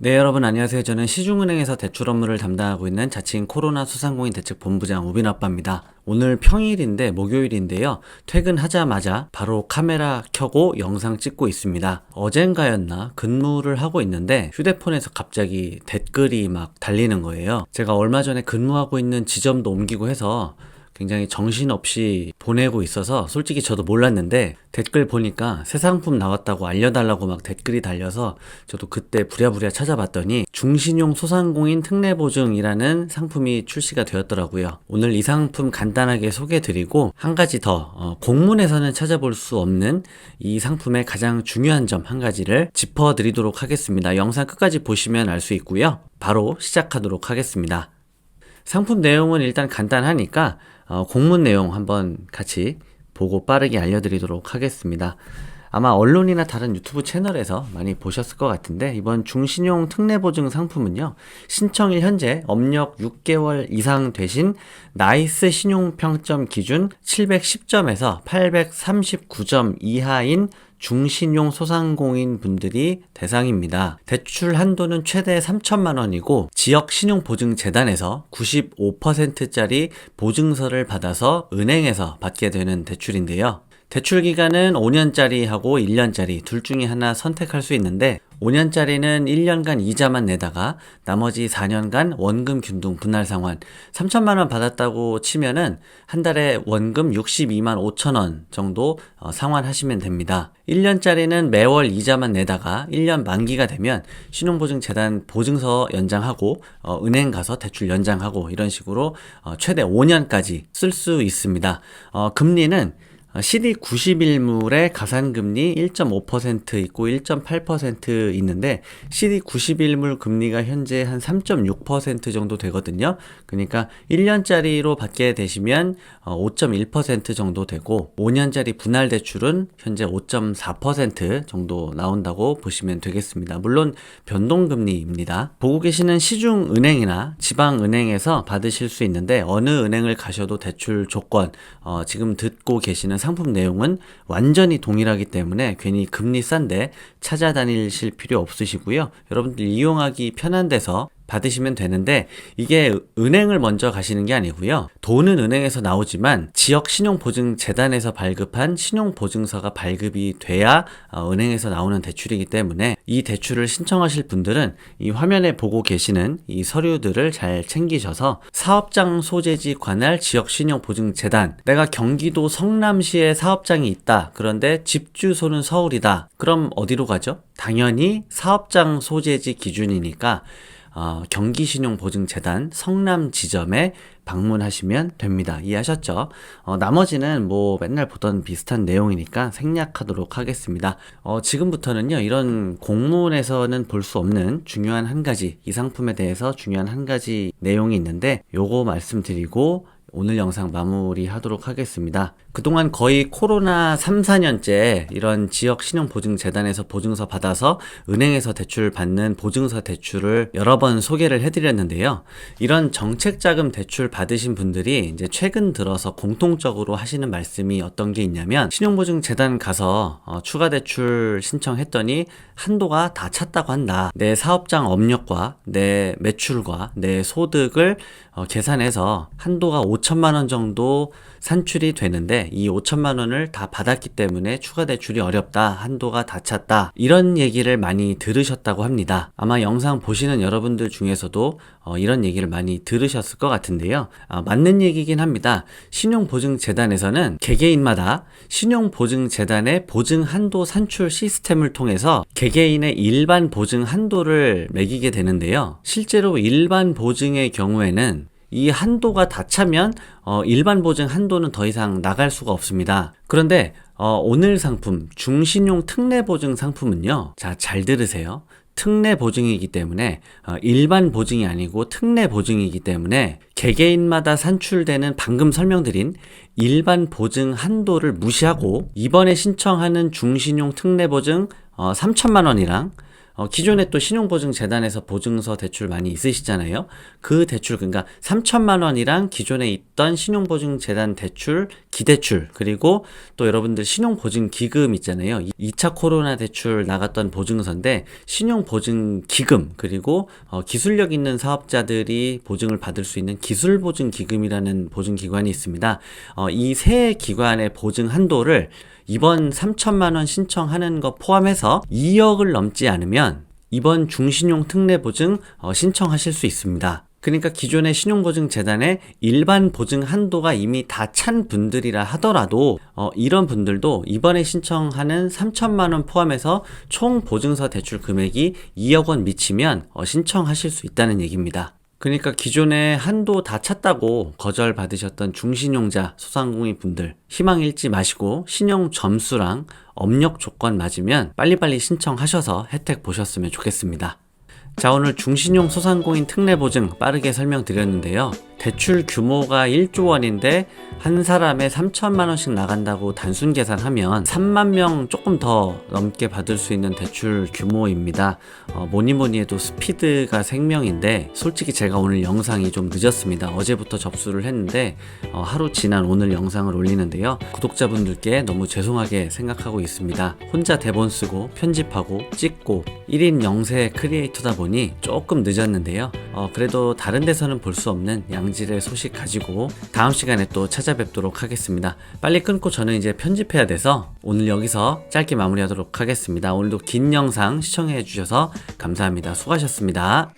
네, 여러분 안녕하세요. 저는 시중은행에서 대출 업무를 담당하고 있는 자칭 코로나 소상공인 대책 본부장 우빈 아빠입니다. 오늘 평일인데 목요일인데요. 퇴근하자마자 바로 카메라 켜고 영상 찍고 있습니다. 어젠가였나 근무를 하고 있는데 휴대폰에서 갑자기 댓글이 막 달리는 거예요. 제가 얼마 전에 근무하고 있는 지점도 옮기고 해서 굉장히 정신없이 보내고 있어서 솔직히 저도 몰랐는데 댓글 보니까 새 상품 나왔다고 알려달라고 막 댓글이 달려서 저도 그때 부랴부랴 찾아봤더니 중신용 소상공인 특례보증이라는 상품이 출시가 되었더라고요. 오늘 이 상품 간단하게 소개해드리고 한 가지 더 공문에서는 찾아볼 수 없는 이 상품의 가장 중요한 점 한 가지를 짚어드리도록 하겠습니다. 영상 끝까지 보시면 알 수 있고요. 바로 시작하도록 하겠습니다. 상품 내용은 일단 간단하니까 공문 내용 한번 같이 보고 빠르게 알려드리도록 하겠습니다. 아마 언론이나 다른 유튜브 채널에서 많이 보셨을 것 같은데 이번 중신용 특례보증 상품은요. 신청일 현재 업력 6개월 이상 되신 나이스 신용평점 기준 710점에서 839점 이하인 중신용 소상공인 분들이 대상입니다. 대출 한도는 최대 3천만 원이고 지역 신용보증재단에서 95%짜리 보증서를 받아서 은행에서 받게 되는 대출인데요. 대출 기간은 5년짜리하고 1년짜리 둘 중에 하나 선택할 수 있는데 5년짜리는 1년간 이자만 내다가 나머지 4년간 원금 균등 분할 상환 3천만 원 받았다고 치면은 한 달에 원금 62만 5천 원 정도 상환하시면 됩니다. 1년짜리는 매월 이자만 내다가 1년 만기가 되면 신용보증재단 보증서 연장하고 은행 가서 대출 연장하고 이런 식으로 최대 5년까지 쓸 수 있습니다. 금리는 CD 90일물에 가산금리 1.5% 있고 1.8% 있는데 CD 90일물 금리가 현재 한 3.6% 정도 되거든요. 그러니까 1년짜리로 받게 되시면 5.1% 정도 되고 5년짜리 분할 대출은 현재 5.4% 정도 나온다고 보시면 되겠습니다. 물론 변동금리입니다. 보고 계시는 시중은행이나 지방은행에서 받으실 수 있는데 어느 은행을 가셔도 대출 조건 지금 듣고 계시는 상품 내용은 완전히 동일하기 때문에 괜히 금리 싼데 찾아다니실 필요 없으시고요. 여러분들 이용하기 편한 데서 받으시면 되는데 이게 은행을 먼저 가시는 게 아니고요. 돈은 은행에서 나오지만 지역 신용보증재단에서 발급한 신용보증서가 발급이 돼야 은행에서 나오는 대출이기 때문에 이 대출을 신청하실 분들은 이 화면에 보고 계시는 이 서류들을 잘 챙기셔서 사업장 소재지 관할 지역 신용보증재단 내가 경기도 성남시에 사업장이 있다. 그런데 집 주소는 서울이다. 그럼 어디로 가죠? 당연히 사업장 소재지 기준이니까 경기신용보증재단 성남 지점에 방문하시면 됩니다. 이해하셨죠? 나머지는 뭐 맨날 보던 비슷한 내용이니까 생략하도록 하겠습니다. 지금부터는요, 이런 공문에서는 볼 수 없는 중요한 한 가지, 이 상품에 대해서 중요한 한 가지 내용이 있는데, 요거 말씀드리고 오늘 영상 마무리하도록 하겠습니다. 그동안 거의 코로나 3, 4년째 이런 지역 신용보증재단에서 보증서 받아서 은행에서 대출 받는 보증서 대출을 여러 번 소개를 해드렸는데요. 이런 정책자금 대출 받으신 분들이 이제 최근 들어서 공통적으로 하시는 말씀이 어떤 게 있냐면 신용보증재단 가서 추가 대출 신청했더니 한도가 다 찼다고 한다. 내 사업장 업력과 내 매출과 내 소득을 계산해서 한도가 5천만 원 정도 산출이 되는데 이 5천만 원을 다 받았기 때문에 추가 대출이 어렵다. 한도가 다 찼다. 이런 얘기를 많이 들으셨다고 합니다. 아마 영상 보시는 여러분들 중에서도 이런 얘기를 많이 들으셨을 것 같은데요. 맞는 얘기긴 합니다. 신용보증재단에서는 개개인마다 신용보증재단의 보증 한도 산출 시스템을 통해서 개개인의 일반 보증 한도를 매기게 되는데요. 실제로 일반 보증의 경우에는 이 한도가 다 차면 일반 보증 한도는 더 이상 나갈 수가 없습니다. 그런데 오늘 상품 중신용 특례보증 상품은요. 자, 잘 들으세요. 특례보증이기 때문에 일반 보증이 아니고 특례보증이기 때문에 개개인마다 산출되는 방금 설명드린 일반 보증 한도를 무시하고 이번에 신청하는 중신용 특례보증 3천만 원이랑 기존에 또 신용보증재단에서 보증서 대출 많이 있으시잖아요. 그 대출, 그러니까 3천만 원이랑 기존에 있던 신용보증재단 대출, 기대출, 그리고 또 여러분들 신용보증기금 있잖아요. 2차 코로나 대출 나갔던 보증서인데 신용보증기금, 그리고 기술력 있는 사업자들이 보증을 받을 수 있는 기술보증기금이라는 보증기관이 있습니다. 이 세 기관의 보증 한도를 이번 3천만 원 신청하는 거 포함해서 2억을 넘지 않으면 이번 중신용 특례보증 신청하실 수 있습니다. 그러니까 기존의 신용보증재단의 일반 보증 한도가 이미 다 찬 분들이라 하더라도 이런 분들도 이번에 신청하는 3천만 원 포함해서 총 보증서 대출 금액이 2억 원 미치면 신청하실 수 있다는 얘기입니다. 그러니까 기존에 한도 다 찼다고 거절 받으셨던 중신용자 소상공인 분들 희망 잃지 마시고 신용 점수랑 업력 조건 맞으면 빨리빨리 신청하셔서 혜택 보셨으면 좋겠습니다. 자, 오늘 중신용 소상공인 특례보증 빠르게 설명드렸는데요. 대출 규모가 1조 원인데 한 사람에 3천만 원씩 나간다고 단순 계산하면 3만 명 조금 더 넘게 받을 수 있는 대출 규모입니다. 뭐니 해도 스피드가 생명인데 솔직히 제가 오늘 영상이 좀 늦었습니다. 어제부터 접수를 했는데 하루 지난 오늘 영상을 올리는데요. 구독자분들께 너무 죄송하게 생각하고 있습니다. 혼자 대본 쓰고 편집하고 찍고 1인 영세 크리에이터다 보니 조금 늦었는데요. 그래도 다른 데서는 볼 수 없는 양질의 소식 가지고 다음 시간에 또 찾아뵙도록 하겠습니다. 빨리 끊고 저는 이제 편집해야 돼서 오늘 여기서 짧게 마무리하도록 하겠습니다. 오늘도 긴 영상 시청해 주셔서 감사합니다. 수고하셨습니다.